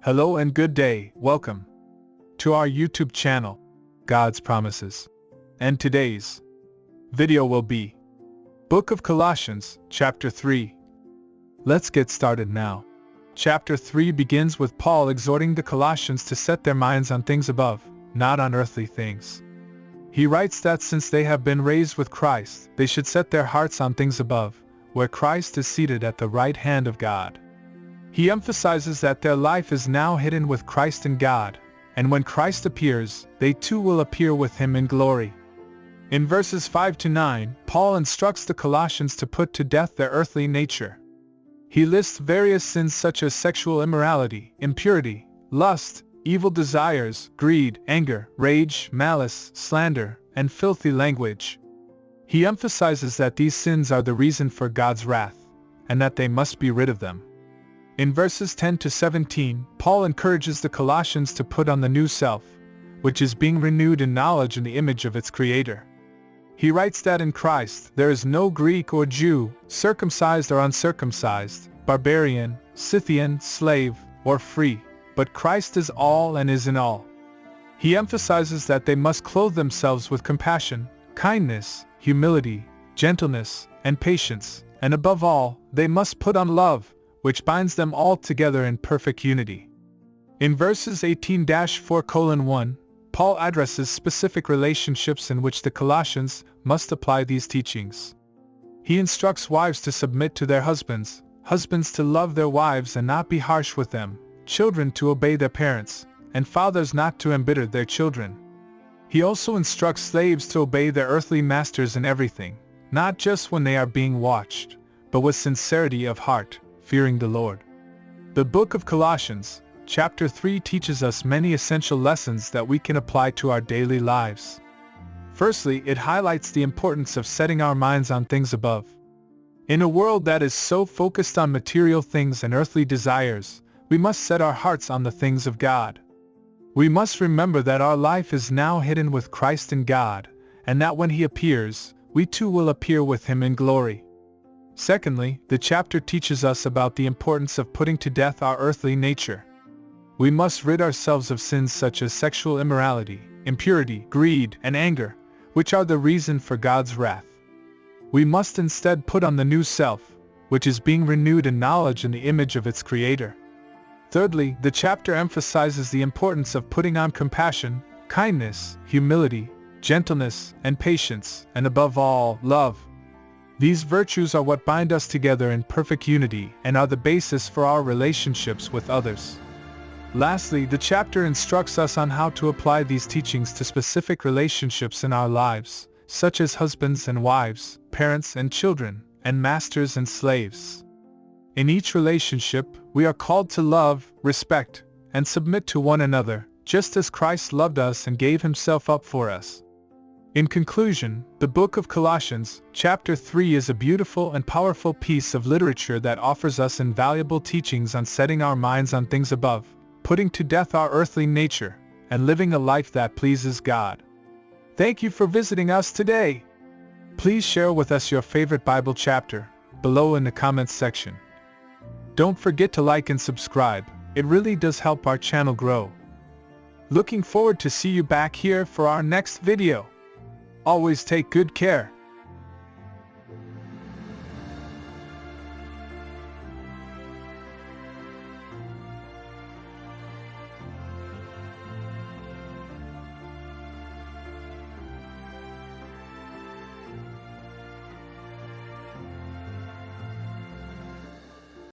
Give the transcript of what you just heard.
Hello and good day, welcome to our YouTube channel, God's Promises. And today's video will be Book of Colossians, Chapter 3. Let's get started now. Chapter 3 begins with Paul exhorting the Colossians to set their minds on things above, not on earthly things. He writes that since they have been raised with Christ, they should set their hearts on things above, where Christ is seated at the right hand of God. He emphasizes that their life is now hidden with Christ in God, and when Christ appears, they too will appear with him in glory. In verses 5 to 9, Paul instructs the Colossians to put to death their earthly nature. He lists various sins such as sexual immorality, impurity, lust, evil desires, greed, anger, rage, malice, slander, and filthy language. He emphasizes that these sins are the reason for God's wrath, and that they must be rid of them. In verses 10 to 17, Paul encourages the Colossians to put on the new self, which is being renewed in knowledge in the image of its Creator. He writes that in Christ there is no Greek or Jew, circumcised or uncircumcised, barbarian, Scythian, slave, or free, but Christ is all and is in all. He emphasizes that they must clothe themselves with compassion, kindness, humility, gentleness, and patience, and above all, they must put on love, which binds them all together in perfect unity. In verses 18-4:1, Paul addresses specific relationships in which the Colossians must apply these teachings. He instructs wives to submit to their husbands, husbands to love their wives and not be harsh with them, children to obey their parents, and fathers not to embitter their children. He also instructs slaves to obey their earthly masters in everything, not just when they are being watched, but with sincerity of heart, fearing the Lord. The book of Colossians, chapter 3 teaches us many essential lessons that we can apply to our daily lives. Firstly, it highlights the importance of setting our minds on things above. In a world that is so focused on material things and earthly desires, we must set our hearts on the things of God. We must remember that our life is now hidden with Christ in God, and that when He appears, we too will appear with Him in glory. Secondly, the chapter teaches us about the importance of putting to death our earthly nature. We must rid ourselves of sins such as sexual immorality, impurity, greed, and anger, which are the reason for God's wrath. We must instead put on the new self, which is being renewed in knowledge in the image of its Creator. Thirdly, the chapter emphasizes the importance of putting on compassion, kindness, humility, gentleness, and patience, and above all, love. These virtues are what bind us together in perfect unity and are the basis for our relationships with others. Lastly, the chapter instructs us on how to apply these teachings to specific relationships in our lives, such as husbands and wives, parents and children, and masters and slaves. In each relationship, we are called to love, respect, and submit to one another, just as Christ loved us and gave Himself up for us. In conclusion, the book of Colossians, chapter 3 is a beautiful and powerful piece of literature that offers us invaluable teachings on setting our minds on things above, putting to death our earthly nature, and living a life that pleases God. Thank you for visiting us today. Please share with us your favorite Bible chapter below in the comments section. Don't forget to like and subscribe, it really does help our channel grow. Looking forward to see you back here for our next video. Always take good care.